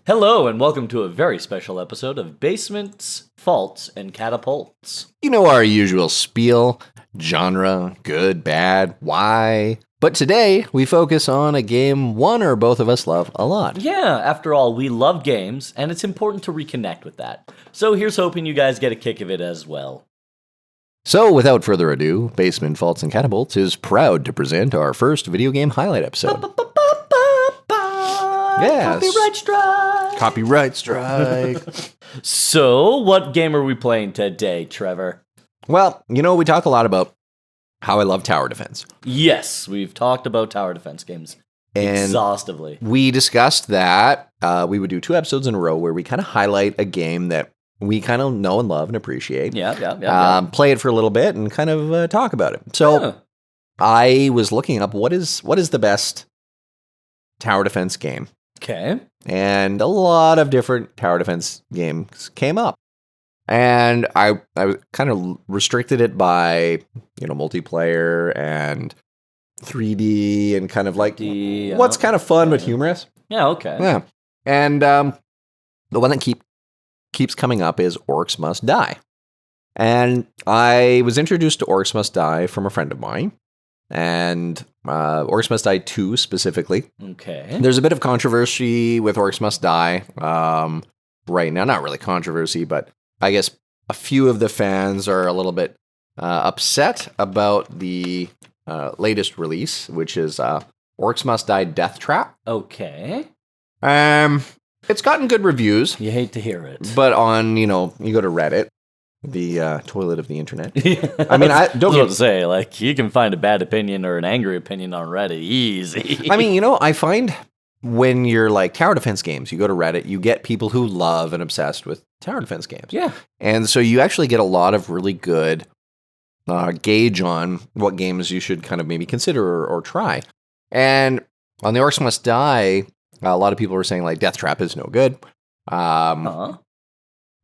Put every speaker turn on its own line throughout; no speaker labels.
Hello, and welcome to a very special episode of Basements, Faults, and Catapults.
You know our usual spiel, genre, good, bad, why. But today, we focus on a game one or both of us love a lot.
Yeah, after all, we love games, and it's important to reconnect with that. So here's hoping you guys get a kick of it as well.
So, without further ado, Basement, Faults, and Catapults is proud to present our first video game highlight episode. Yes.
Copyright strike!
Copyright strike.
So, what game are we playing today, Trevor?
Well, you know, we talk a lot about how I love tower defense.
Yes, we've talked about tower defense games exhaustively.
We discussed that we would do 2 episodes in a row where we kind of highlight a game that we kind of know and love and appreciate.
Yeah.
Play it for a little bit and kind of talk about it. So I was looking up what is the best tower defense game.
Okay.
And a lot of different tower defense games came up. And I kind of restricted it by, multiplayer and 3D and kind of like what's kind of fun but humorous.
Yeah, okay.
Yeah. And the one that keeps coming up is Orcs Must Die. And I was introduced to Orcs Must Die from a friend of mine. And Orcs Must Die 2 specifically.
Okay.
There's a bit of controversy with Orcs Must Die right now. Not really controversy, but I guess a few of the fans are a little bit upset about the latest release, which is Orcs Must Die Death Trap.
Okay.
It's gotten good reviews.
You hate to hear it.
But on, you go to Reddit, the toilet of the internet.
I mean, you can find a bad opinion or an angry opinion on Reddit easy.
I mean, I find when you're like tower defense games, you go to Reddit, you get people who love and obsessed with tower defense games.
Yeah. And
so you actually get a lot of really good gauge on what games you should kind of maybe consider or try. And on the Orcs Must Die, a lot of people were saying like Death Trap is no good.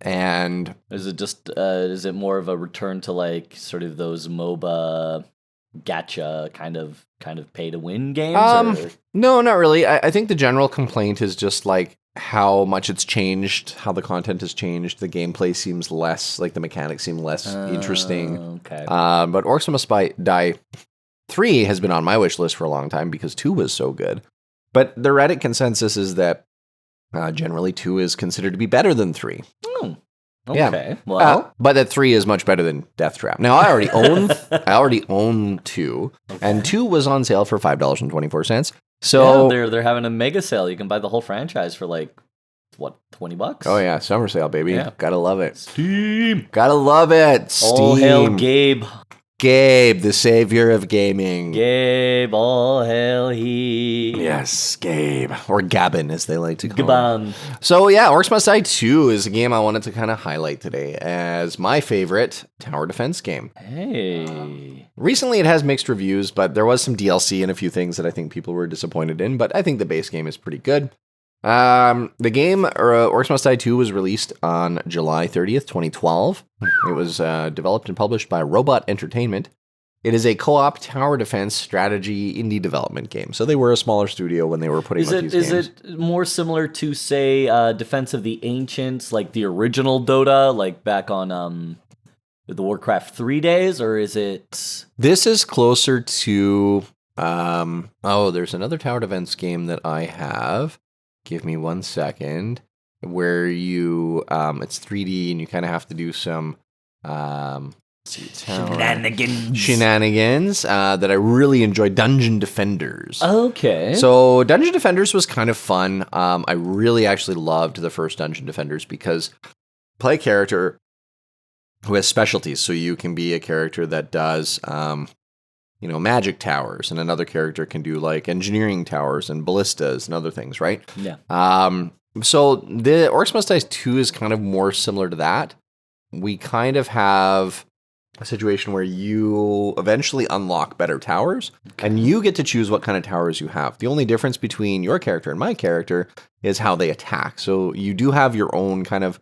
And
is it just is it more of a return to like sort of those MOBA gacha kind of pay to win games?
No, not really. I think the general complaint is just like how much it's changed, how the content has changed. The gameplay seems less, like the mechanics seem less interesting.
Okay.
But Orcs Must Die 3 has been on my wish list for a long time because 2 was so good. But the Reddit consensus is that generally 2 is considered to be better than 3.
Oh, okay.
Yeah.
Well,
but that 3 is much better than Death Trap. Now, I already own 2, and 2 was on sale for $5.24. So
they're having a mega sale. You can buy the whole franchise for like $20?
Oh yeah, summer sale, baby. Yeah. Gotta love it.
Steam.
Gotta love it. Steam.
All hail Gabe.
Gabe, the savior of gaming.
Gabe, all hail he.
Yes, Gabe. Or Gabin, as they like to call
him.
So yeah, Orcs Must Die 2 is a game I wanted to kind of highlight today as my favorite tower defense game.
Hey.
Recently it has mixed reviews, but there was some DLC and a few things that I think people were disappointed in, but I think the base game is pretty good. The game, Orcs Must Die 2, was released on July 30th, 2012. It was developed and published by Robot Entertainment. It is a co-op tower defense strategy indie development game. So they were a smaller studio when they were putting out these games. Is it
more similar to, say, Defense of the Ancients, like the original Dota, like back on the Warcraft 3 days, or is it...
This is closer to... there's another tower defense game that I have. Give me 1 second, where you, it's 3D and you kind of have to do some, shenanigans, that I really enjoyed. Dungeon Defenders.
Okay.
So Dungeon Defenders was kind of fun. I really actually loved the first Dungeon Defenders because play a character who has specialties. So you can be a character that does, magic towers, and another character can do like engineering towers and ballistas and other things, right?
Yeah.
So the Orcs Must Die 2 is kind of more similar to that. We kind of have a situation where you eventually unlock better towers, and you get to choose what kind of towers you have. The only difference between your character and my character is how they attack. So you do have your own kind of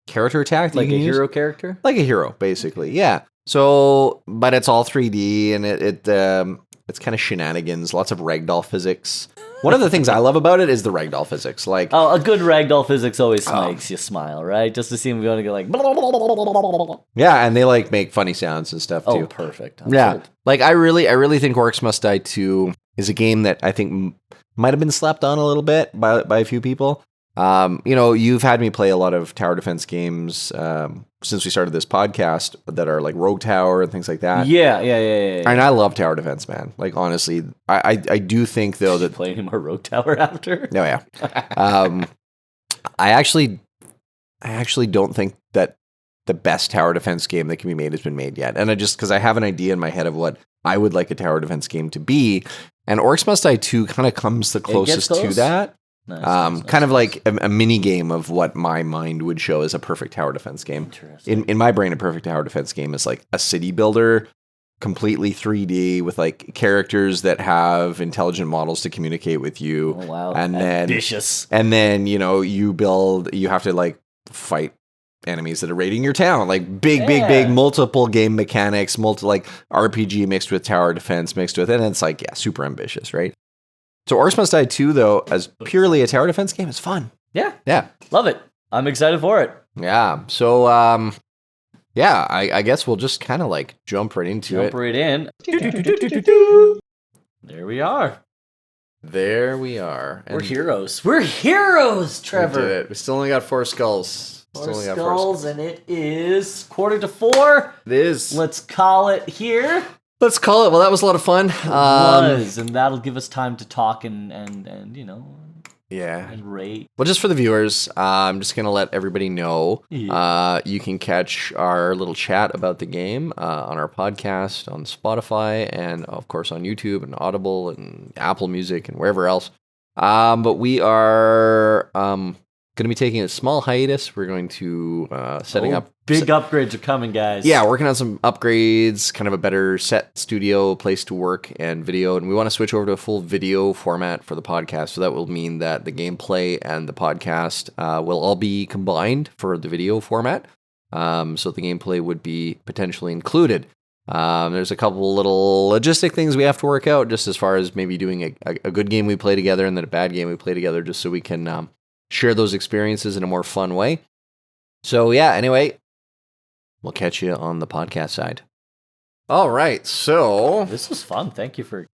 character attack.
Like a hero character?
Like a hero, basically, yeah. So, but it's all 3D, and it's kind of shenanigans, lots of ragdoll physics. One of the things I love about it is the ragdoll physics. Like,
Oh, a good ragdoll physics always makes you smile, right? Just to see him going to go like. Blah, blah, blah, blah, blah, blah, blah.
yeah, and they like make funny sounds and stuff
Oh,
too.
perfect. I'm
Yeah,
sold.
like I really think Orcs Must Die 2 is a game that I think might have been slept on a little bit by a few people. You've had me play a lot of tower defense games since we started this podcast that are like Rogue Tower and things like that.
Yeah.
And I love tower defense, man. Like honestly, I do think though that
Play any more Rogue Tower after?
oh yeah, I actually don't think that the best tower defense game that can be made has been made yet. And because I have an idea in my head of what I would like a tower defense game to be, and Orcs Must Die 2 kind of comes the closest to
close?
that.
Nice.
Kind of like a mini game of what my mind would show as a perfect tower defense game.
Interesting.
In my brain, a perfect tower defense game is like a city builder, completely 3D with like characters that have intelligent models to communicate with you.
Oh, wow.
And
Ambitious.
then you have to like fight enemies that are raiding your town, like big multiple game mechanics, like RPG mixed with tower defense mixed with it, and it's like super ambitious, right? So Orcs Must Die 2 though, as purely a tower defense game, is fun.
Yeah.
Yeah.
Love it. I'm excited for it.
Yeah. So I guess we'll just kind of like jump right into it.
Jump right in. There we are.
There we are.
We're heroes. We're heroes, Trevor.
We did it. We still only got 4 skulls.
Four skulls, and it is 3:45.
It is.
Let's call it here.
Let's call it. Well, that was a lot of fun.
And that'll give us time to talk and
Yeah.
and rate.
Well, just for the viewers, I'm just going to let everybody know
Yeah.
you can catch our little chat about the game on our podcast, on Spotify, and of course on YouTube and Audible and Apple Music and wherever else. But we are going to be taking a small hiatus. We're going to setting up.
Big upgrades are coming, guys.
Yeah, working on some upgrades, kind of a better set, studio, place to work, and video. And we want to switch over to a full video format for the podcast. So that will mean that the gameplay and the podcast will all be combined for the video format. So the gameplay would be potentially included. There's a couple little logistic things we have to work out, just as far as maybe doing a good game we play together and then a bad game we play together, just so we can share those experiences in a more fun way. So yeah, anyway, we'll catch you on the podcast side. All right, so
This was fun. Thank you for...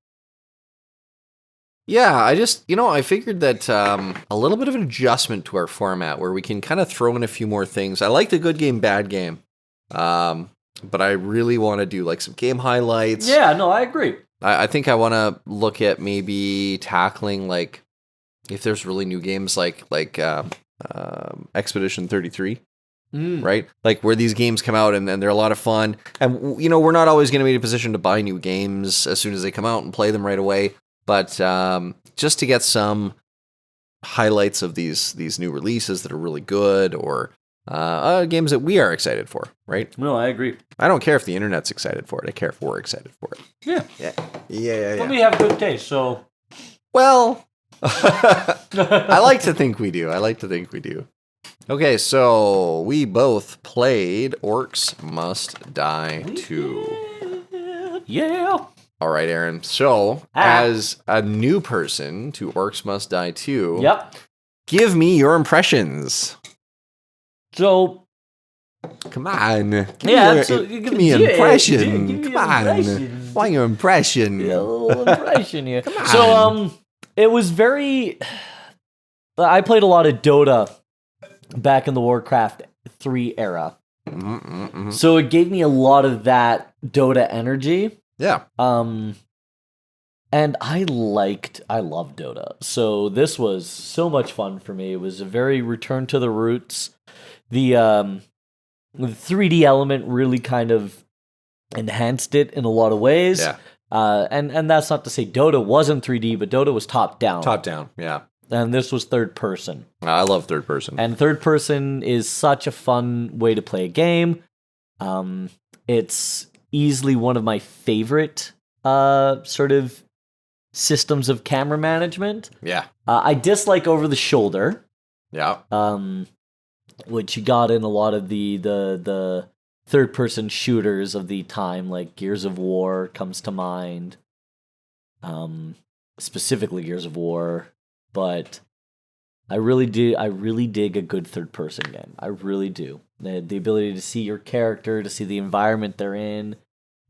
yeah, I figured that a little bit of an adjustment to our format where we can kind of throw in a few more things. I like the good game, bad game, but I really want to do like some game highlights.
Yeah, no, I agree.
I think I want to look at maybe tackling like if there's really new games like Expedition 33. Right? Like where these games come out and they're a lot of fun. And, we're not always going to be in a position to buy new games as soon as they come out and play them right away. But just to get some highlights of these new releases that are really good or games that we are excited for, right?
No, I agree.
I don't care if the internet's excited for it. I care if we're excited for it.
Yeah.
Yeah.
But we have good taste, so...
Well, I like to think we do. Okay, so we both played Orcs Must Die 2.
Yeah.
All right, Aaron. So, as a new person to Orcs Must Die 2,
Yep.
give me your impressions.
So...
Come on. Give me an impression. Come on. Why your impression?
Yeah, a little impression here.
Come on.
So, it was very... I played a lot of Dota back in the Warcraft 3 era. So it gave me a lot of that Dota energy.
Yeah.
And I love Dota. So this was so much fun for me. It was a very return to the roots. The 3D element really kind of enhanced it in a lot of ways.
Yeah.
And that's not to say Dota wasn't 3D, but Dota was top down.
Top down, yeah.
And this was third person.
I love third person.
And third person is such a fun way to play a game. It's easily one of my favorite sort of systems of camera management.
Yeah.
I dislike over the shoulder.
Yeah.
Which you got in a lot of the third person shooters of the time, like Gears of War comes to mind. specifically Gears of War, but I really dig a good third-person game. I really do. The ability to see your character, to see the environment they're in,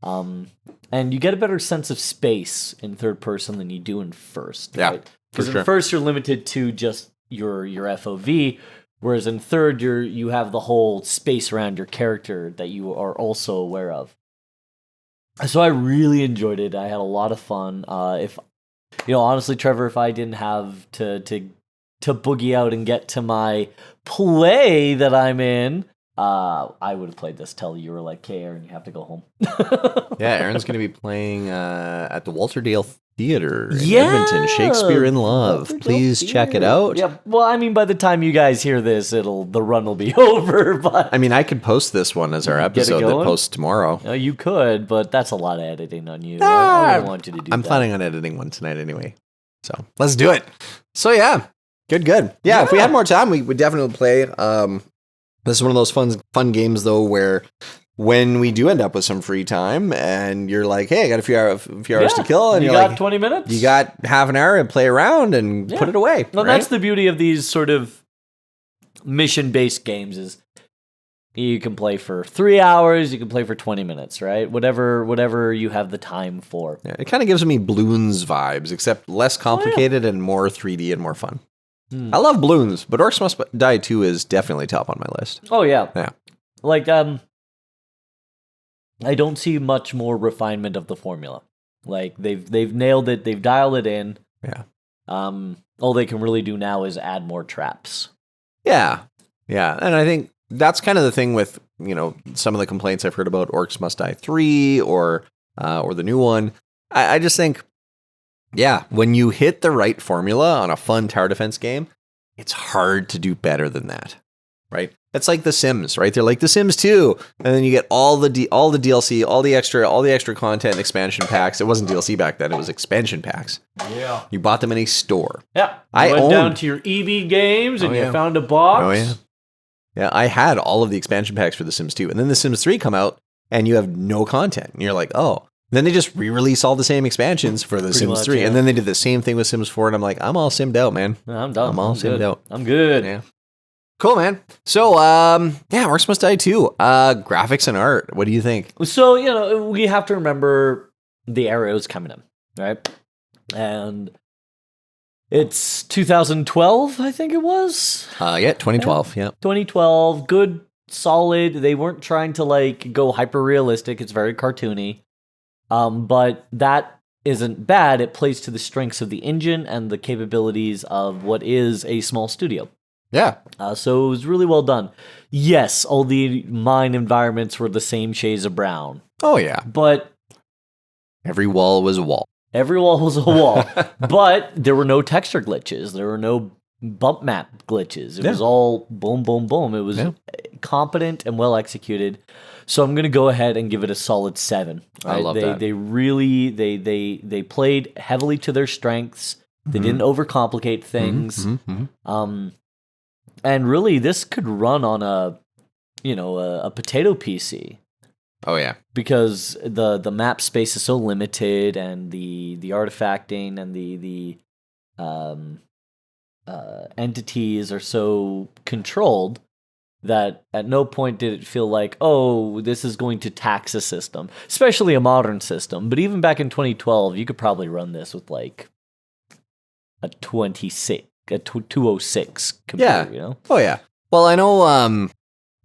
and you get a better sense of space in third person than you do in first.
Yeah,
right? Because in first you're limited to just your FOV, whereas in third you have the whole space around your character that you are also aware of. So I really enjoyed it. I had a lot of fun. If honestly, Trevor, if I didn't have to boogie out and get to my play that I'm in, I would have played this till you were like, "Okay, Aaron, you have to go home."
Yeah, Aaron's going to be playing at the Walter Dale Theater in Edmonton, Shakespeare in Love. Please check it out.
Yeah, well, I mean, by the time you guys hear this, the run will be over. But
I mean, I could post this one as our episode that posts tomorrow.
No, you could, but that's a lot of editing on you. I don't want you to do that.
I'm planning on editing one tonight anyway, so let's do it. So yeah, good. Yeah, if we had more time, we would definitely play. This is one of those fun games though, where when we do end up with some free time and you're like, hey, I got a few hours to kill, and
you
you're
got
like,
20 minutes,
you got half an hour to play around and put it away.
Well,
right?
That's the beauty of these sort of mission-based games is you can play for 3 hours, you can play for 20 minutes, right? Whatever you have the time for.
Yeah, it kind of gives me Bloons vibes, except less complicated and more 3D and more fun. I love Bloons, but Orcs Must Die 2 is definitely top on my list.
Oh yeah.
Yeah.
Like I don't see much more refinement of the formula. Like they've nailed it, they've dialed it in.
Yeah.
All they can really do now is add more traps.
Yeah. Yeah, and I think that's kind of the thing with, some of the complaints I've heard about Orcs Must Die 3 or the new one. I just think when you hit the right formula on a fun tower defense game, it's hard to do better than that, right? It's like The Sims, right? They're like The Sims 2, and then you get all the DLC, all the extra content, and expansion packs. It wasn't DLC back then; it was expansion packs.
Yeah,
you bought them in a store.
Yeah, you went down to your EB Games and you found a box.
Oh yeah, yeah. I had all of the expansion packs for The Sims 2, and then The Sims 3 come out, and you have no content, and you're like, oh. Then they just re-release all the same expansions for The Sims 3. Yeah. And then they did the same thing with Sims 4. And I'm like, I'm all simmed out, man.
I'm done.
I'm all simmed out.
I'm good.
Yeah. Cool, man. So, Orcs Must Die 2. Graphics and art. What do you think?
So, we have to remember the era it was coming in, right? And it's 2012, I think it was.
2012. Yeah.
2012. Good, solid. They weren't trying to, go hyper-realistic. It's very cartoony. But that isn't bad. It plays to the strengths of the engine and the capabilities of what is a small studio.
Yeah.
So it was really well done. Yes, all the mine environments were the same shades of brown.
Oh, yeah.
But
every wall was a wall.
Every wall was a wall. But there were no texture glitches. There were no bump map glitches. It was all boom, boom, boom. It was competent and well executed. So I'm going to go ahead and give it a solid 7. Right?
I love that.
They really they played heavily to their strengths. They didn't overcomplicate things. And really this could run on a potato PC.
Oh yeah.
Because the map space is so limited and the artifacting and the entities are so controlled that at no point did it feel like, oh, this is going to tax a system, especially a modern system. But even back in 2012, you could probably run this with a 206 computer,
Oh, yeah. Well, I know,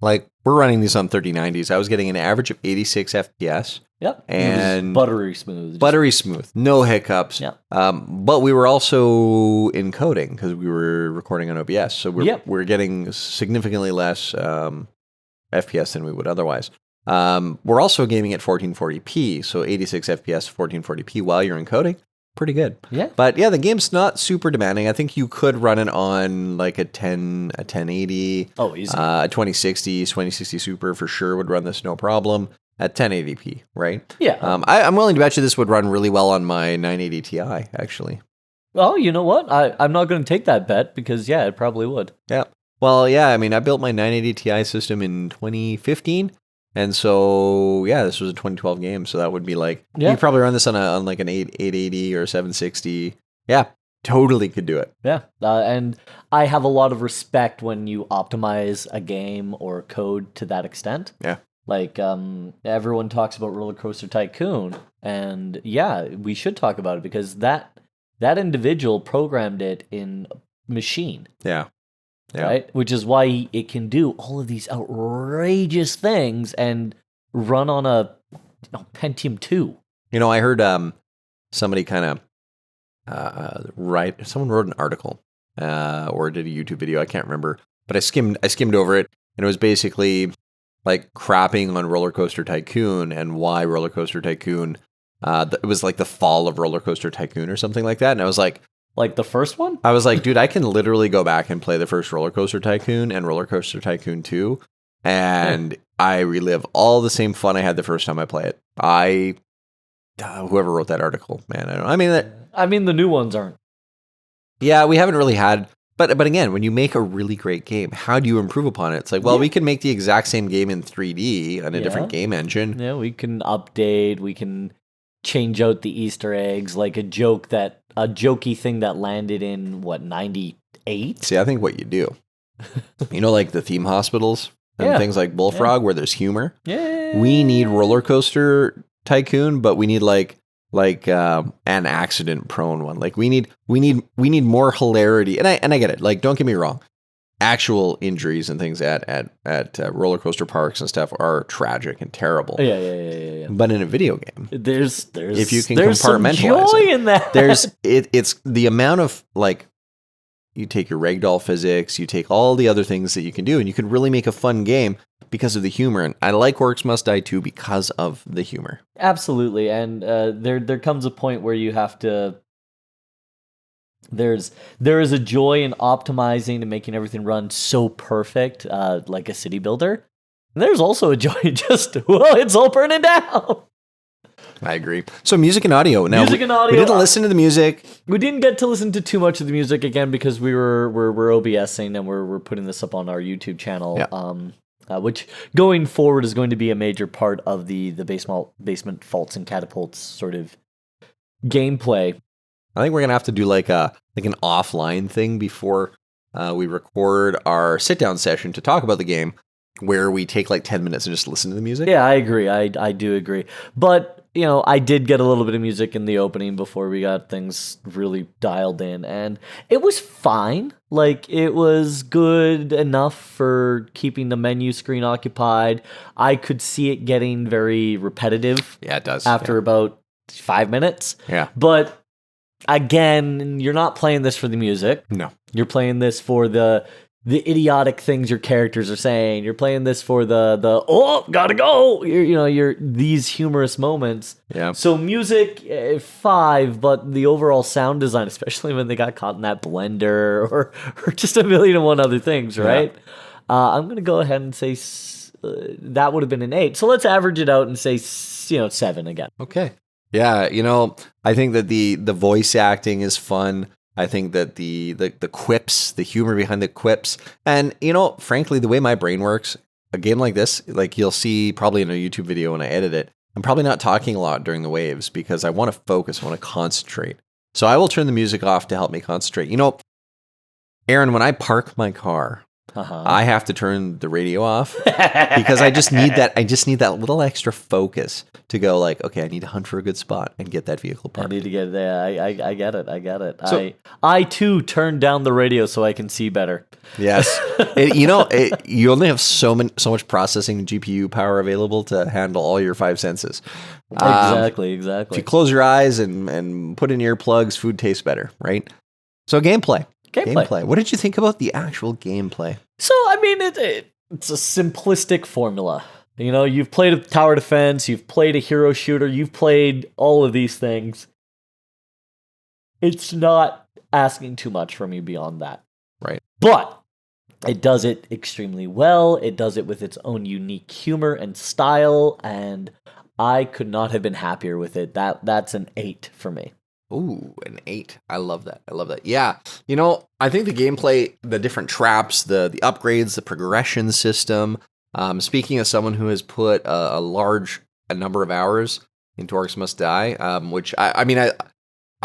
we're running these on 3090s. I was getting an average of 86 FPS.
Yep.
And
buttery smooth.
Buttery smooth. No hiccups.
Yeah.
But we were also encoding because we were recording on OBS. So we're getting significantly less FPS than we would otherwise. We're also gaming at 1440p. So 86 FPS, 1440p while you're encoding. Pretty good.
Yeah.
But yeah, the game's not super demanding. I think you could run it on a 1080.
Oh, easy.
2060 Super for sure would run this no problem. At 1080p, right?
Yeah.
I'm willing to bet you this would run really well on my 980 Ti, actually.
Well, you know what? I'm not going to take that bet because, it probably would.
Yeah. Well, yeah, I mean, I built my 980 Ti system in 2015, and so, this was a 2012 game, so that would be you probably run this on an 880 or 760 Yeah, totally could do it.
Yeah, and I have a lot of respect when you optimize a game or code to that extent.
Yeah.
Like, everyone talks about Roller Coaster Tycoon, and yeah, we should talk about it because that individual programmed it in machine,
Yeah. Yeah.
right? Which is why it can do all of these outrageous things and run on a Pentium 2.
I heard somebody kind of someone wrote an article or did a YouTube video, I can't remember, but I skimmed over it, and it was basically like crapping on Roller Coaster Tycoon and why Roller Coaster Tycoon it was like the fall of Roller Coaster Tycoon or something like that, and I was like
the first one?
I was like, dude, I can literally go back and play the first Roller Coaster Tycoon and Roller Coaster Tycoon 2, and I relive all the same fun I had the first time I play it. Whoever wrote that article, man,
I mean, the new ones aren't.
Yeah, we haven't really had, but again, when you make a really great game, how do you improve upon it? It's like, well, we can make the exact same game in 3D on a different game engine.
Yeah, we can update, we can change out the Easter eggs, like a jokey thing that landed in 98?
See, I think what you do, like the theme hospitals and things like Bullfrog, where there's humor.
Yeah,
we need Roller Coaster Tycoon, but we need like an accident prone one. Like we need more hilarity. And I get it. Like, don't get me wrong. Actual injuries and things at roller coaster parks and stuff are tragic and terrible.
Yeah.
But in a video game,
there's
if you can
there's
compartmentalize
some joy in that.
It's the amount of, like, you take your ragdoll physics, you take all the other things that you can do, and you can really make a fun game because of the humor. And I like Orcs Must Die 2 because of the humor.
Absolutely. And there comes a point where you have to... There is a joy in optimizing and making everything run so perfect, like a city builder. And there's also a joy in just, it's all burning down.
I agree. So music and audio. Now,
music and audio.
We didn't listen to the music.
We didn't get to listen to too much of the music again because we're OBSing and we're putting this up on our YouTube channel.
Yeah.
Which going forward is going to be a major part of the basement faults and catapults sort of gameplay.
I think we're gonna have to do like an offline thing before we record our sit down session to talk about the game, where we take like 10 minutes and just listen to the music.
Yeah, I agree. I do agree. But I did get a little bit of music in the opening before we got things really dialed in, and it was fine. Like, it was good enough for keeping the menu screen occupied. I could see it getting very repetitive.
Yeah, it does.
After about 5 minutes.
Yeah.
But again, you're not playing this for the music.
No.
You're playing this for the idiotic things your characters are saying. You're playing this for the gotta go. You're these humorous moments.
Yeah.
So music 5, but the overall sound design, especially when they got caught in that blender or just a million and one other things, right? Yeah. I'm gonna go ahead and say that would have been an 8. So let's average it out and say 7 again.
Okay. Yeah. I think that the voice acting is fun. I think that the quips, the humor behind the quips, and frankly, the way my brain works, a game like this, like you'll see probably in a YouTube video when I edit it, I'm probably not talking a lot during the waves because I want to focus, I want to concentrate. So I will turn the music off to help me concentrate. Aaron, when I park my car, I have to turn the radio off because I just need that little extra focus to go like, okay, I need to hunt for a good spot and get that vehicle parked.
I need to get there. I get it.
So,
I too turned down the radio so I can see better.
Yes. You only have so much processing GPU power available to handle all your 5 senses.
Exactly.
If you close your eyes and put in earplugs, food tastes better, right? So gameplay. What did you think about the actual gameplay?
So, I mean, it's a simplistic formula. You've played a tower defense, you've played a hero shooter, you've played all of these things. It's not asking too much from you beyond that.
Right.
But it does it extremely well. It does it with its own unique humor and style, and I could not have been happier with it. That's an 8 for me.
Ooh, an 8. I love that. Yeah. I think the gameplay, the different traps, the upgrades, the progression system. Speaking as someone who has put a number of hours into Orcs Must Die, which I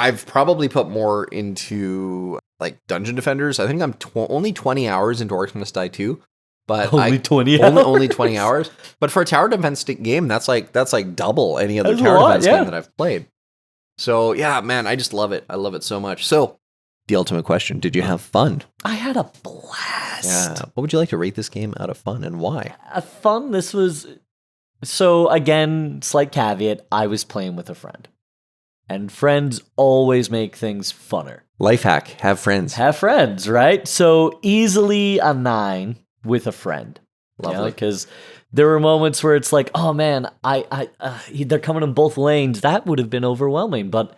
I've probably put more into like Dungeon Defenders. I think I'm only 20 hours into Orcs Must Die 2. But
Only 20 hours?
Only 20 hours. But for a tower defense game, that's like double any other
That's a
tower
lot,
defense
yeah.
game that I've played. So yeah, man, I just love it. I love it so much. So the ultimate question, did you have fun?
I had a blast.
Yeah. What would you like to rate this game out of fun and why?
Fun, this was... So again, slight caveat, I was playing with a friend. And friends always make things funner.
Life hack, have friends.
Have friends, right? So easily a 9 with a friend.
Lovely.
Because there were moments where it's like, oh man, they're coming in both lanes. That would have been overwhelming. But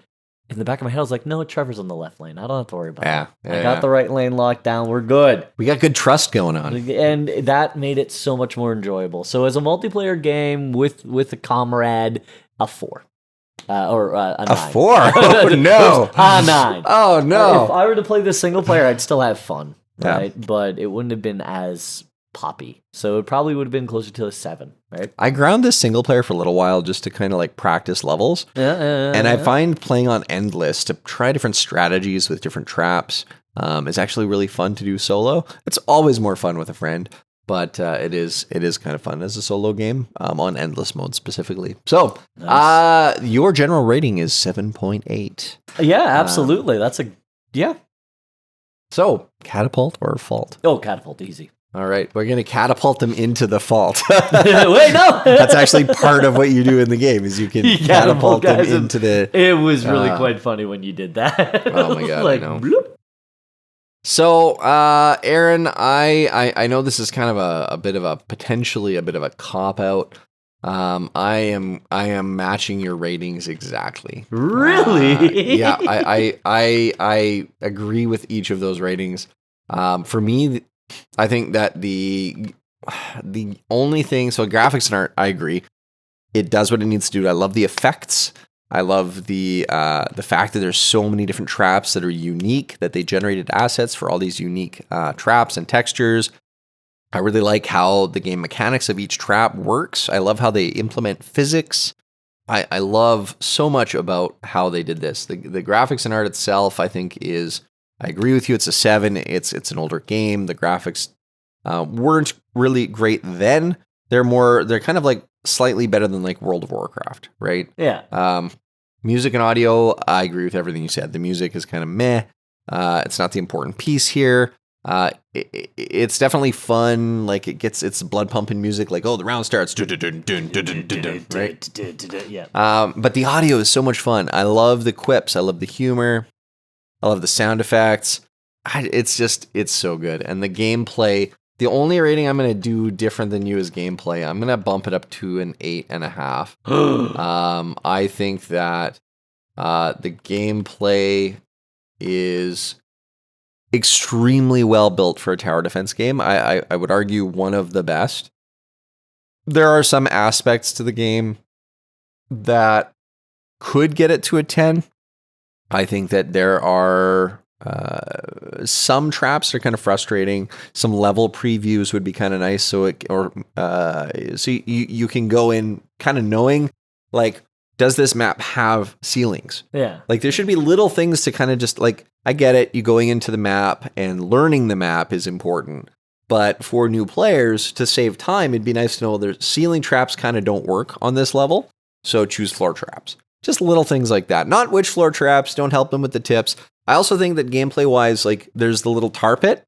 in the back of my head, I was like, no, Trevor's on the left lane. I don't have to worry about it. I got the right lane locked down. We're good.
We got good trust going on.
And that made it so much more enjoyable. So as a multiplayer game with a comrade, a 4. Or a 9.
A 4? Oh, no.
A 9.
Oh, no.
If I were to play this single player, I'd still have fun,
Yeah.
right? But it wouldn't have been as poppy. So it probably would have been closer to a 7, right?
I ground this single player for a little while just to kind of like practice levels. And I find playing on Endless to try different strategies with different traps is actually really fun to do solo. It's always more fun with a friend, but it is kind of fun as a solo game on Endless mode specifically. So your general rating is 7.8.
Yeah, absolutely. Yeah.
So catapult or fault?
Oh, catapult, easy.
All right, we're going to catapult them into the fault.
Wait, no.
That's actually part of what you do in the game is you can catapult them into the...
It was really quite funny when you did that.
Oh my God,
like,
I know.
Bloop.
So, Aaron, I know this is kind of potentially a bit of a cop-out. I am matching your ratings exactly.
Really?
Yeah, I agree with each of those ratings. For me, I think that the only thing, so graphics and art, I agree. It does what it needs to do. I love the effects. I love the fact that there's so many different traps that are unique, that they generated assets for all these unique traps and textures. I really like how the game mechanics of each trap works. I love how they implement physics. I love so much about how they did this. The graphics and art itself, I think, I agree with you. It's a 7. It's an older game. The graphics weren't really great then. They're kind of like slightly better than like World of Warcraft, right?
Yeah.
Music and audio, I agree with everything you said. The music is kind of meh. It's not the important piece here. It's definitely fun. Like it's blood pumping music. Like, oh, the round starts. Right?
Yeah.
But the audio is so much fun. I love the quips. I love the humor. I love the sound effects. It's so good. And the gameplay, the only rating I'm going to do different than you is gameplay. I'm going to bump it up to an 8.5. I think that the gameplay is extremely well built for a tower defense game. I would argue one of the best. There are some aspects to the game that could get it to a 10. I think that there are some traps that are kind of frustrating. Some level previews would be kind of nice. So you can go in kind of knowing, like, does this map have ceilings?
Yeah.
Like, there should be little things to kind of just, like, I get it. You going into the map and learning the map is important. But for new players, to save time, it'd be nice to know there's ceiling traps kind of don't work on this level. So choose floor traps. Just little things like that. Not which floor traps, don't help them with the tips. I also think that gameplay-wise, like, there's the little tar pit.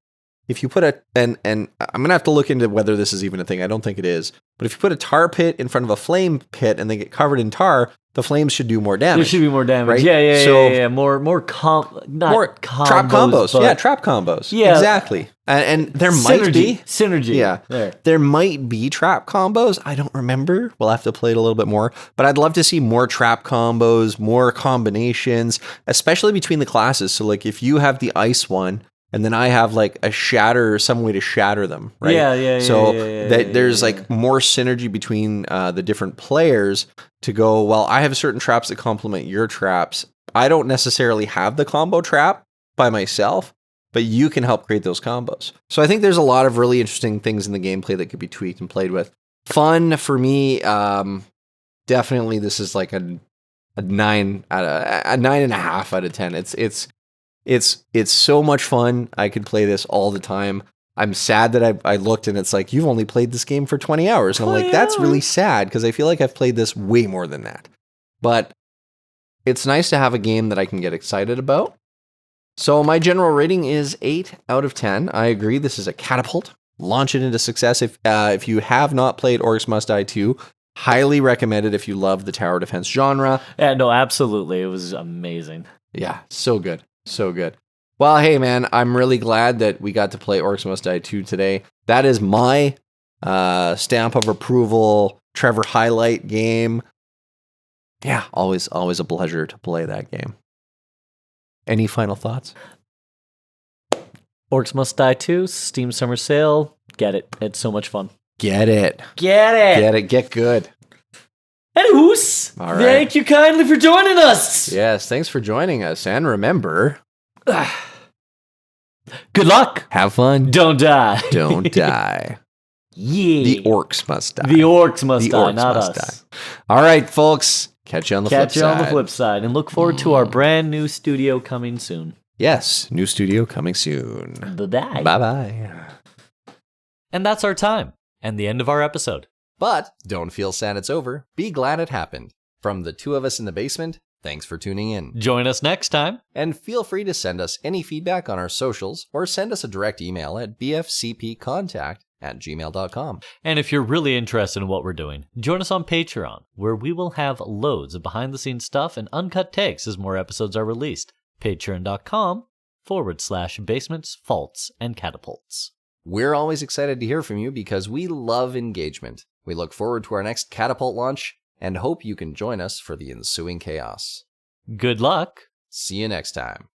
If you put and I'm going to have to look into whether this is even a thing. I don't think it is. But if you put a tar pit in front of a flame pit and they get covered in tar, the flames should do more damage.
There should be more damage.
Right?
Yeah. More trap
combos. Yeah, trap combos.
Yeah.
Exactly. And there might be.
Synergy.
Yeah. There might be trap combos. I don't remember. We'll have to play it a little bit more. But I'd love to see more trap combos, more combinations, especially between the classes. So, like, if you have the ice one, and then I have like a shatter or some way to shatter them, right?
Yeah.
So there's like more synergy between the different players to go, well, I have certain traps that complement your traps. I don't necessarily have the combo trap by myself, but you can help create those combos. So I think there's a lot of really interesting things in the gameplay that could be tweaked and played with. Fun for me, definitely this is like a a 9.5 out of 10. It's so much fun. I could play this all the time. I'm sad that I looked and it's like, you've only played this game for 20 hours. And I'm like, that's really sad because I feel like I've played this way more than that. But it's nice to have a game that I can get excited about. So my general rating is 8 out of 10. I agree. This is a catapult. Launch it into success. If you have not played Orcs Must Die 2, highly recommend it if you love the tower defense genre.
Yeah, no, absolutely. It was amazing.
Yeah, so good. So good. Well, hey, man, I'm really glad that we got to play Orcs Must Die 2 today. That is my stamp of approval, Trevor highlight game. Yeah, always a pleasure to play that game. Any final thoughts?
Orcs Must Die 2, Steam Summer Sale. Get it. It's so much fun.
Get it.
Get it.
Get it. Get good.
And whoos,
All right.
Thank you kindly for joining us.
Yes, thanks for joining us. And remember,
good luck.
Have fun.
Don't die.
Don't die.
Yeah.
The orcs must die.
The orcs must
The
die,
orcs
not
must
us.
die. All right, folks. Catch you on the flip side.
Catch you on the flip side. And look forward to our brand new studio coming soon.
Yes, new studio coming soon.
Bye-bye.
Bye-bye.
And that's our time. And the end of our episode.
But don't feel sad it's over. Be glad it happened. From the two of us in the basement, thanks for tuning in.
Join us next time.
And feel free to send us any feedback on our socials or send us a direct email at bfcpcontact@gmail.com.
And if you're really interested in what we're doing, join us on Patreon, where we will have loads of behind-the-scenes stuff and uncut takes as more episodes are released. Patreon.com/basements, faults, and catapults.
We're always excited to hear from you because we love engagement. We look forward to our next catapult launch and hope you can join us for the ensuing chaos.
Good luck.
See you next time.